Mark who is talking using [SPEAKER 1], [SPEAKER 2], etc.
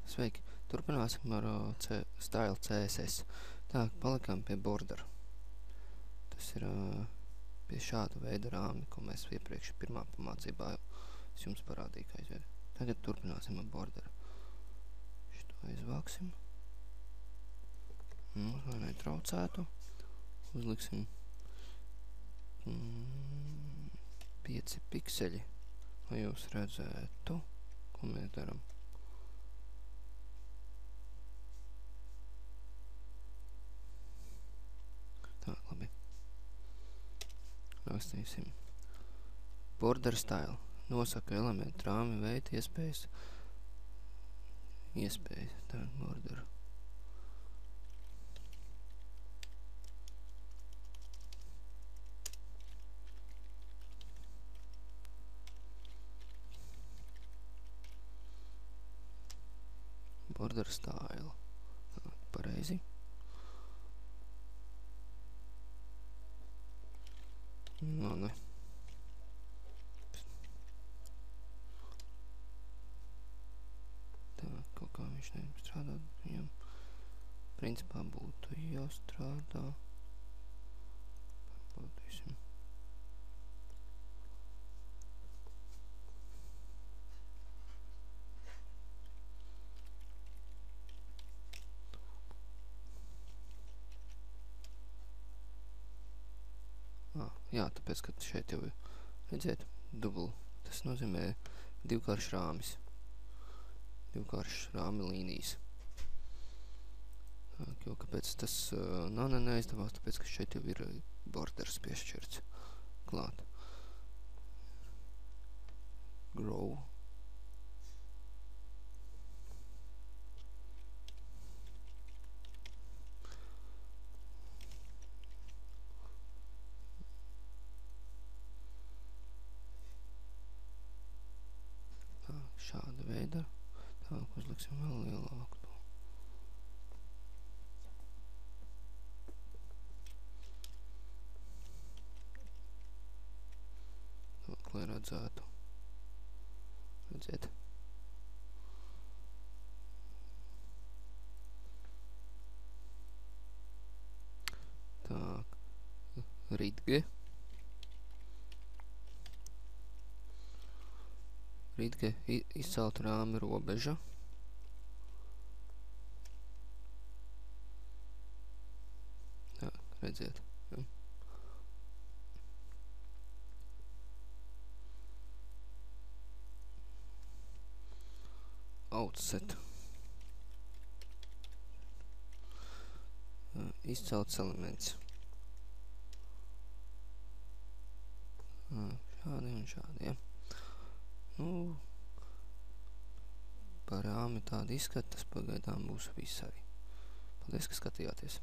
[SPEAKER 1] Sveiki! Turpināsim ar Style CSS. Tā, palikām pie border. Tas ir pie šāda veida rāmi, ko mēs iepriekš pirmā pamācībā jums parādīju, kā izveidot. Tagad turpināsim ar border. Šito izvāksim. Lai netraucētu. Uzliksim 5 pikseļi, lai jūs redzētu, ko mēs daram. Tā, labi. Rakstīsim. Border style. Nosaka elementu, rāmi, veidu, iespējas. Tā, border. Border style. Tā, pareizi. No, ne. Tā, kaut kā viņš nestrādā. Viņam principā būtu jāstrādā. Pārbaudīsim. Jā, tāpēc, ka šeit jau redzēt dublu. Tas nozīmē divkāršs rāmis. Divkāršs rāmi līnijas. Jo, kāpēc tas neaizdevās, tāpēc, ka šeit jau ir borders piešķirts klāt. Grow. Šāda veida. Tālāk uzliksim vēl lielāku to. Tālāk, lai redzētu. Redziet. Так, Ridge. Ridge izcelt rāmi robeža. Jā, redziet. Ja. Outset. Izcelts elements. Šādi un šādi, ja. Nu, par rāmi tādu izskatu, tas pagaidām būs viss arī. Paldies, ka skatījāties!